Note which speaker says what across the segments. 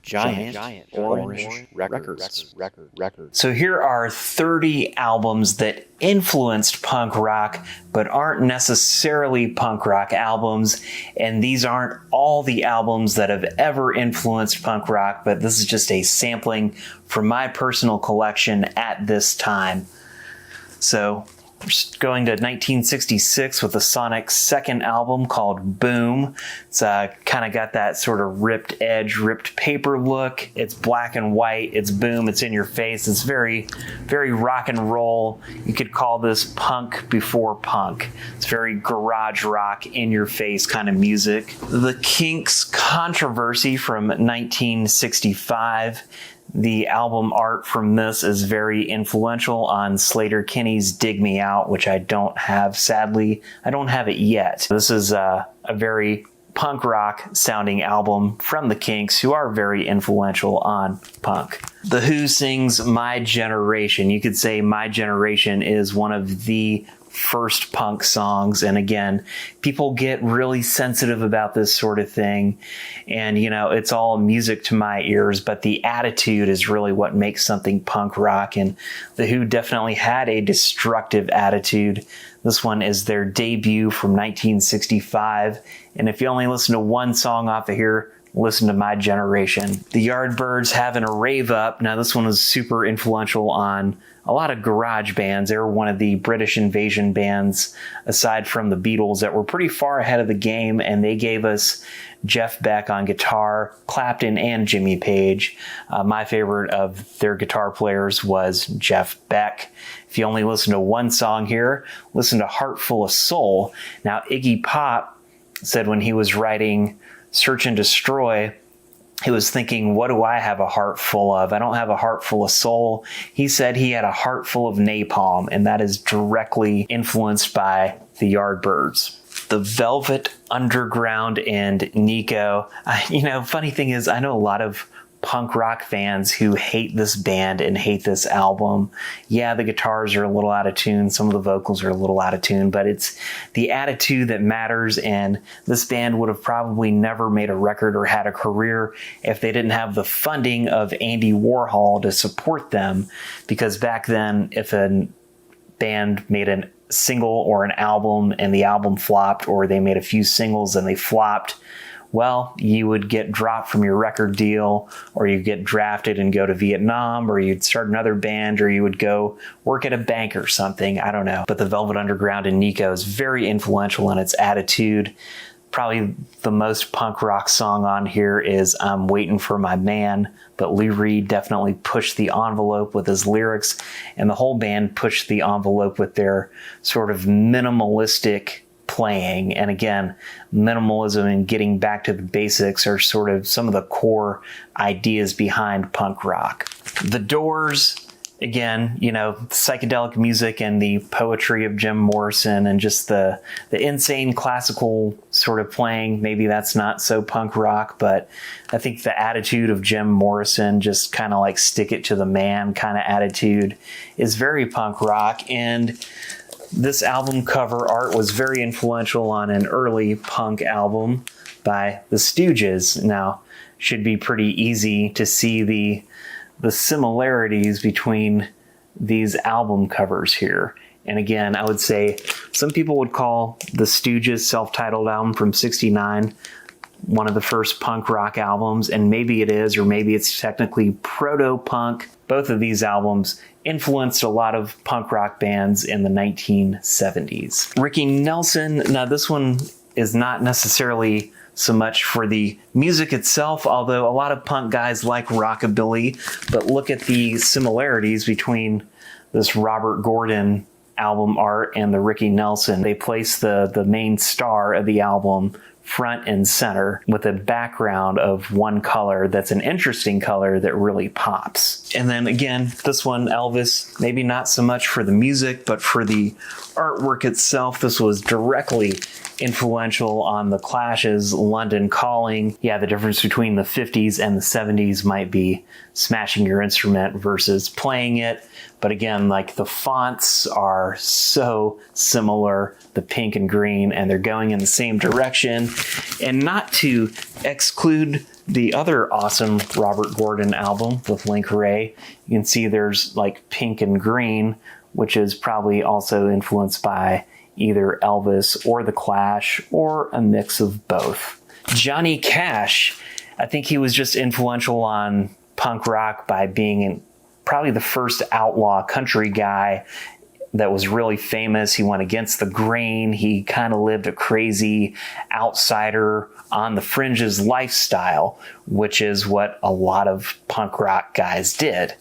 Speaker 1: Giant Orange Records. So here are 30 albums that influenced punk rock, but aren't necessarily punk rock albums. And these aren't all the albums that have ever influenced punk rock, but this is just a sampling from my personal collection at this time. So we're going to 1966 with the Sonic's second album called Boom. It's kind of got that sort of ripped edge, ripped paper look. It's black and white. It's boom. It's in your face. It's very, very rock and roll. You could call this punk before punk. It's very garage rock, in your face kind of music. The Kinks' Controversy from 1965. The album art from this is very influential on Sleater-Kinney's Dig Me Out, which I don't have. Sadly, I don't have it yet. This is a very punk rock sounding album from the Kinks, who are very influential on punk. The Who sings My Generation. You could say My Generation is one of the first punk songs, and again, people get really sensitive about this sort of thing, and it's all music to my ears, but the attitude is really what makes something punk rock, and the Who definitely had a destructive attitude. This one is their debut from 1965, and if you only listen to one song off of here, listen to My Generation. The Yardbirds Having a Rave Up. Now this one was super influential on a lot of garage bands. They were one of the British invasion bands, aside from the Beatles, that were pretty far ahead of the game, and they gave us Jeff Beck on guitar, Clapton, and Jimmy Page. My favorite of their guitar players was Jeff Beck. If you only listen to one song here, listen to Heart Full of Soul. Now Iggy Pop said when he was writing Search and Destroy, he was thinking, what do I have a heart full of? I don't have a heart full of soul. He said he had a heart full of napalm, and that is directly influenced by the Yardbirds. The Velvet Underground and Nico. Funny thing is, I know a lot of punk rock fans who hate this band and hate this album. Yeah, the guitars are a little out of tune. Some of the vocals are a little out of tune, but it's the attitude that matters. And this band would have probably never made a record or had a career if they didn't have the funding of Andy Warhol to support them. Because back then, if a band made a single or an album and the album flopped, or they made a few singles and they flopped, well, you would get dropped from your record deal, or you'd get drafted and go to Vietnam, or you'd start another band, or you would go work at a bank or something. I don't know. But the Velvet Underground and Nico is very influential in its attitude. Probably the most punk rock song on here is I'm Waiting for My Man, but Lou Reed definitely pushed the envelope with his lyrics, and the whole band pushed the envelope with their sort of minimalistic playing. And again, minimalism and getting back to the basics are sort of some of the core ideas behind punk rock. The Doors, again, psychedelic music and the poetry of Jim Morrison and just the insane classical sort of playing. Maybe that's not so punk rock, but I think the attitude of Jim Morrison, just kind of like stick it to the man kind of attitude, is very punk rock. And this album cover art was very influential on an early punk album by the Stooges. Now, should be pretty easy to see the similarities between these album covers here. And again, I would say some people would call the Stooges self-titled album from '69 one of the first punk rock albums, and maybe it is, or maybe it's technically proto-punk. Both of these albums influenced a lot of punk rock bands in the 1970s. Ricky Nelson, now this one is not necessarily so much for the music itself, although a lot of punk guys like rockabilly, but look at the similarities between this Robert Gordon album art and the Ricky Nelson. They place the main star of the album front and center with a background of one color that's an interesting color that really pops. And then again, this one, Elvis, maybe not so much for the music, but for the artwork itself. This was directly influential on the Clash's London Calling. Yeah, the difference between the 50s and the 70s might be smashing your instrument versus playing it. But again, like the fonts are so similar, the pink and green, and they're going in the same direction. And not to exclude the other awesome Robert Gordon album with Link Wray. You can see there's like Pink and Green, which is probably also influenced by either Elvis or The Clash or a mix of both. Johnny Cash, I think he was just influential on punk rock by being probably the first outlaw country guy that was really famous. He went against the grain. He kind of lived a crazy outsider on the fringes lifestyle, which is what a lot of punk rock guys did.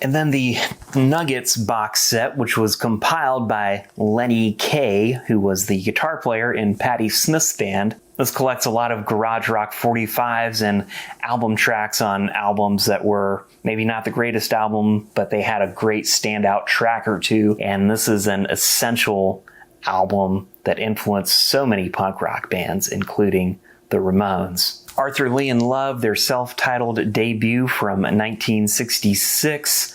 Speaker 1: And then the Nuggets box set, which was compiled by Lenny Kaye, who was the guitar player in Patti Smith's band. This collects a lot of garage rock 45s and album tracks on albums that were maybe not the greatest album, but they had a great standout track or two. And this is an essential album that influenced so many punk rock bands, including the Ramones. Arthur Lee and Love, their self-titled debut from 1966.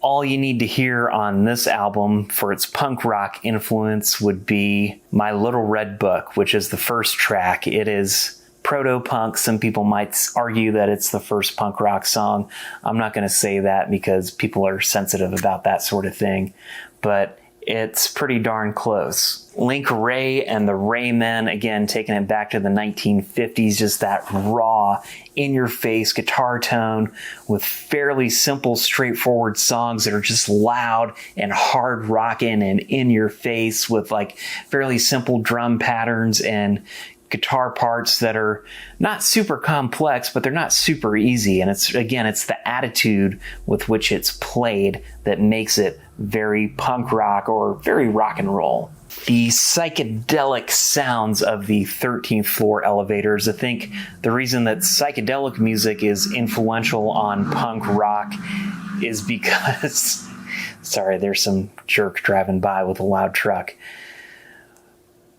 Speaker 1: All you need to hear on this album for its punk rock influence would be My Little Red Book, which is the first track. It is proto-punk. Some people might argue that it's the first punk rock song. I'm not going to say that because people are sensitive about that sort of thing, but it's pretty darn close. Link Wray and the Raymen, again, taking it back to the 1950s, just that raw, in-your-face guitar tone with fairly simple, straightforward songs that are just loud and hard rocking and in your face with like fairly simple drum patterns and guitar parts that are not super complex, but they're not super easy. And it's the attitude with which it's played that makes it very punk rock or very rock and roll. The psychedelic sounds of the 13th floor elevators. I think the reason that psychedelic music is influential on punk rock is because sorry, there's some jerk driving by with a loud truck.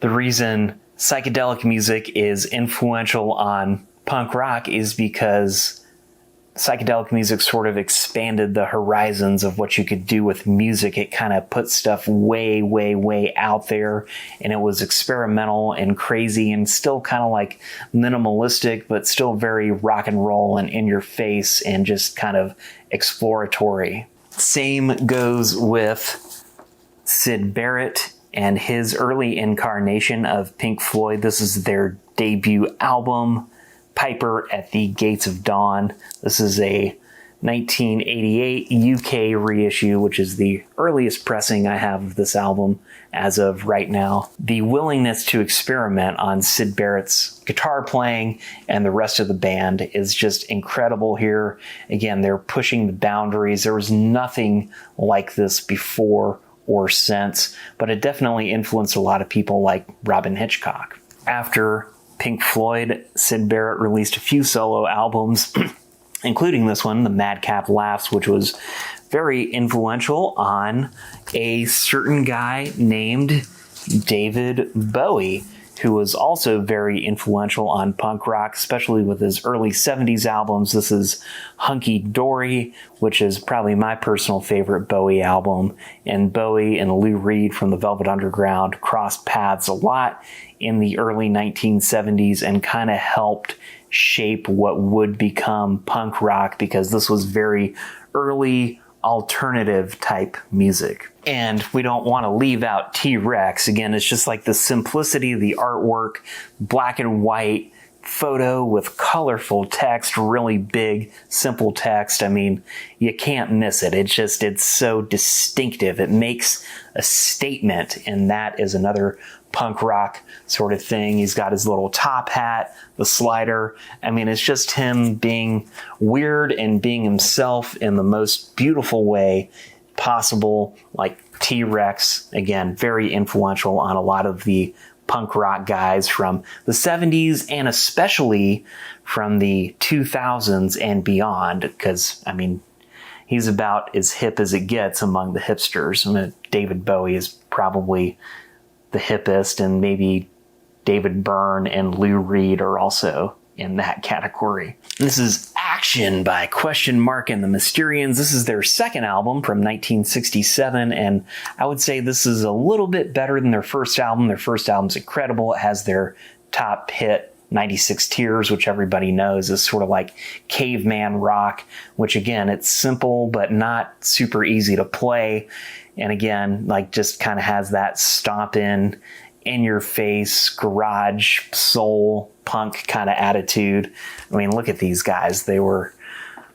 Speaker 1: The reason psychedelic music is influential on punk rock is because psychedelic music sort of expanded the horizons of what you could do with music. It kind of put stuff way, way, way out there, and it was experimental and crazy and still kind of like minimalistic, but still very rock and roll and in your face and just kind of exploratory. Same goes with Syd Barrett and his early incarnation of Pink Floyd. This is their debut album, Piper at the Gates of Dawn. This is a 1988 UK reissue, which is the earliest pressing I have of this album as of right now. The willingness to experiment on Syd Barrett's guitar playing and the rest of the band is just incredible here. Again, they're pushing the boundaries. There was nothing like this before or since, but it definitely influenced a lot of people like Robin Hitchcock. After Pink Floyd, Syd Barrett released a few solo albums, including this one, The Madcap Laughs, which was very influential on a certain guy named David Bowie, who was also very influential on punk rock, especially with his early 70s albums. This is Hunky Dory, which is probably my personal favorite Bowie album. And Bowie and Lou Reed from the Velvet Underground crossed paths a lot in the early 1970s and kind of helped shape what would become punk rock, because this was very early alternative type music. And we don't want to leave out T-Rex. Again, it's just like the simplicity of the artwork, black and white photo with colorful text, really big, simple text. I mean, you can't miss it. It's so distinctive. It makes a statement, and that is another punk rock sort of thing. He's got his little top hat, the slider. I mean, it's just him being weird and being himself in the most beautiful way possible. Like T-Rex, again, very influential on a lot of the punk rock guys from the 70s and especially from the 2000s and beyond, because, I mean, he's about as hip as it gets among the hipsters. I mean, David Bowie is probably the hippest, and maybe David Byrne and Lou Reed are also in that category. This is Action by Question Mark and the Mysterians. This is their second album from 1967, and I would say this is a little bit better than their first album. Their first album's incredible. It has their top hit 96 Tears, which everybody knows is sort of like caveman rock, which again, it's simple but not super easy to play. And again, like just kind of has that stomp in your face, garage, soul, punk kind of attitude. I mean, look at these guys. They were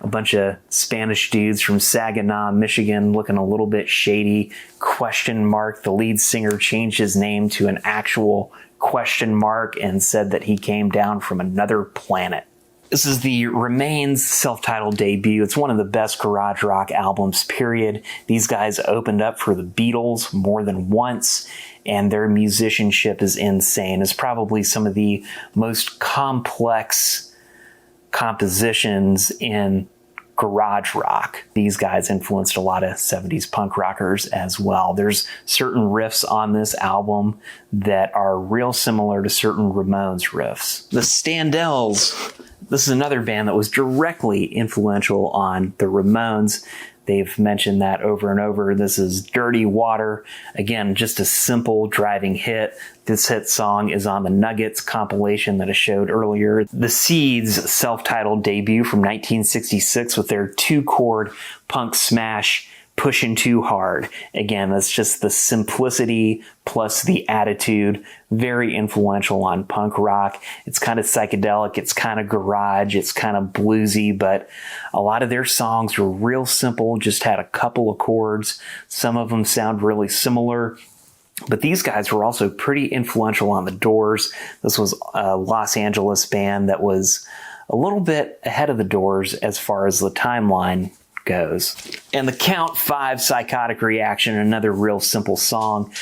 Speaker 1: a bunch of Spanish dudes from Saginaw, Michigan, looking a little bit shady. Question mark. The lead singer changed his name to an actual question mark and said that he came down from another planet. This is the Remains self-titled debut. It's one of the best garage rock albums, period. These guys opened up for the Beatles more than once, and their musicianship is insane. It's probably some of the most complex compositions in garage rock. These guys influenced a lot of 70s punk rockers as well. There's certain riffs on this album that are real similar to certain Ramones riffs. The Standells. This is another band that was directly influential on the Ramones. They've mentioned that over and over. This is Dirty Water. Again, just a simple driving hit. This hit song is on the Nuggets compilation that I showed earlier. The Seeds' self-titled debut from 1966 with their 2-chord punk smash, Pushing Too Hard. Again, that's just the simplicity plus the attitude. Very influential on punk rock. It's kind of psychedelic. It's kind of garage. It's kind of bluesy, but a lot of their songs were real simple, just had a couple of chords. Some of them sound really similar. But these guys were also pretty influential on the Doors. This was a Los Angeles band that was a little bit ahead of the Doors as far as the timeline goes. And the Count 5 Psychotic Reaction, another real simple song,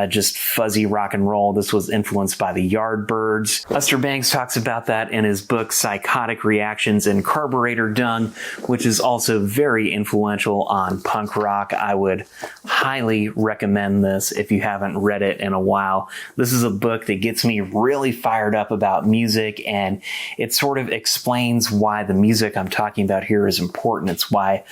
Speaker 1: just fuzzy rock and roll. This was influenced by the Yardbirds. Lester Bangs talks about that in his book Psychotic Reactions and Carburetor Dung, which is also very influential on punk rock. I would highly recommend this if you haven't read it in a while. This is a book that gets me really fired up about music, and it sort of explains why the music I'm talking about here is important. It's why,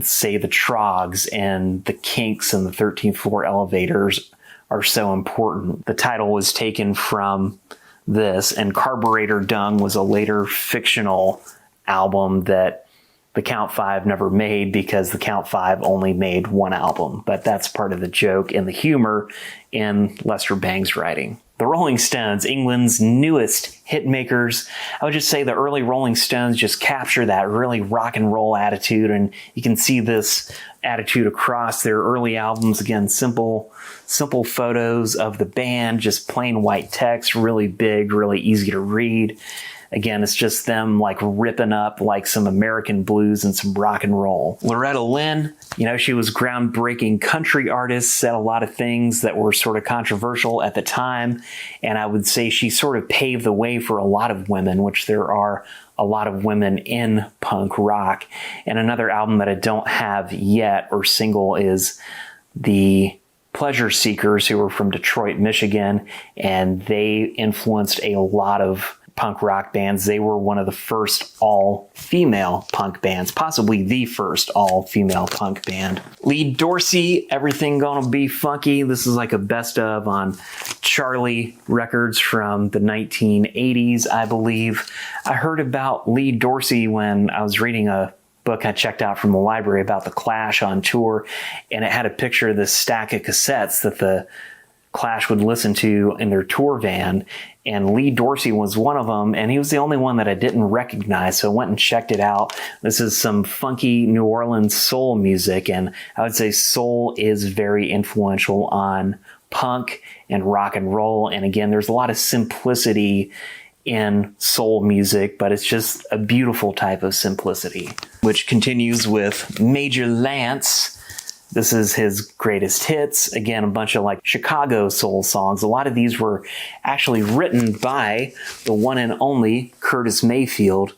Speaker 1: say, the Trogs and the Kinks and the 13th Floor Elevators are so important. The title was taken from this, and Carburetor Dung was a later fictional album that the Count 5 never made because the Count 5 only made one album. But that's part of the joke and the humor in Lester Bangs' writing. The Rolling Stones, England's newest hit makers. I would just say the early Rolling Stones just capture that really rock and roll attitude, and you can see this attitude across their early albums. Again, simple photos of the band, just plain white text, really big, really easy to read. Again, it's just them like ripping up like some American blues and some rock and roll. Loretta Lynn, she was groundbreaking country artist, said a lot of things that were sort of controversial at the time. And I would say she sort of paved the way for a lot of women, which there are a lot of women in punk rock. And another album that I don't have yet or single is the Pleasure Seekers, who were from Detroit, Michigan, and they influenced a lot of punk rock bands. They were one of the first all-female punk bands, possibly the first all-female punk band. Lee Dorsey, Everything Gonna Be Funky. This is like a best of on Charlie Records from the 1980s, I believe. I heard about Lee Dorsey when I was reading a book I checked out from the library about the Clash on tour, and it had a picture of this stack of cassettes that the Clash would listen to in their tour van, and Lee Dorsey was one of them, and he was the only one that I didn't recognize, so I went and checked it out. This is some funky New Orleans soul music, and I would say soul is very influential on punk and rock and roll, and again, there's a lot of simplicity in soul music, but it's just a beautiful type of simplicity, which continues with Major Lance. This is his greatest hits. Again, a bunch of like Chicago soul songs. A lot of these were actually written by the one and only Curtis Mayfield,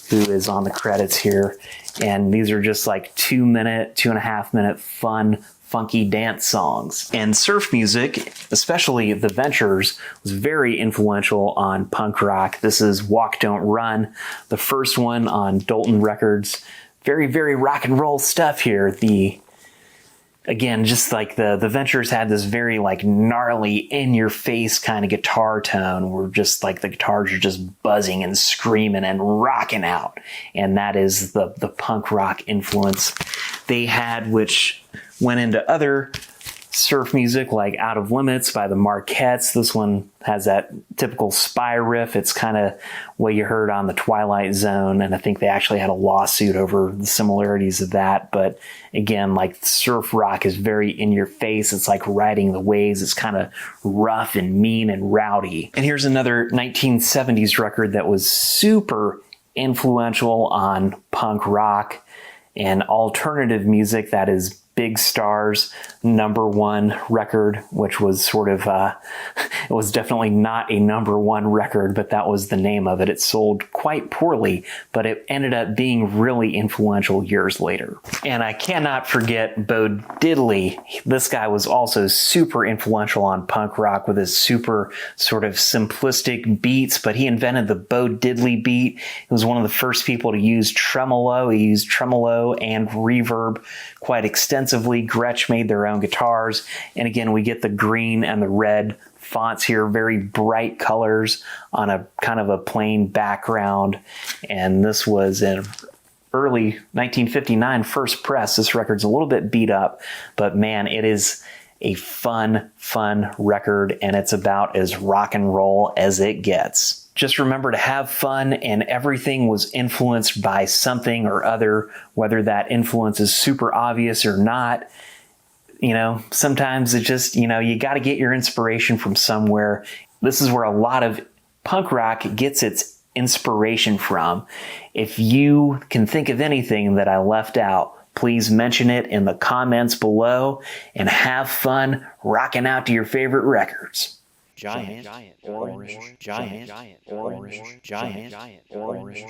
Speaker 1: who is on the credits here. And these are just like 2.5 minute fun, funky dance songs. And surf music, especially The Ventures, was very influential on punk rock. This is Walk Don't Run, the first one on Dalton Records. Very, very rock and roll stuff here. The Again, just like the Ventures had this very like gnarly, in-your-face kind of guitar tone where just like the guitars are just buzzing and screaming and rocking out. And that is the punk rock influence they had, which went into other surf music like Out of Limits by the Marquettes. This one has that typical spy riff. It's kind of what you heard on the Twilight Zone, and I think they actually had a lawsuit over the similarities of that. But again, like surf rock is very in your face. It's like riding the waves. It's kind of rough and mean and rowdy. And here's another 1970s record that was super influential on punk rock and alternative music. That is Big Star's #1 record, which was sort of, it was definitely not a #1 record, but that was the name of it. It sold quite poorly, but it ended up being really influential years later. And I cannot forget Bo Diddley. This guy was also super influential on punk rock with his super sort of simplistic beats, but he invented the Bo Diddley beat. He was one of the first people to use tremolo. He used tremolo and reverb quite extensively. Gretsch made their own guitars. And again, we get the green and the red fonts here, very bright colors on a kind of a plain background. And this was in early 1959 first press. This record's a little bit beat up, but man, it is a fun record, and it's about as rock and roll as it gets. Just remember to have fun, and everything was influenced by something or other, whether that influence is super obvious or not. You know, sometimes it just, you know, you got to get your inspiration from somewhere. This is where a lot of punk rock gets its inspiration from. If you can think of anything that I left out, please mention it in the comments below, and have fun rocking out to your favorite records. Giant, orange, giant, orange, giant, orange.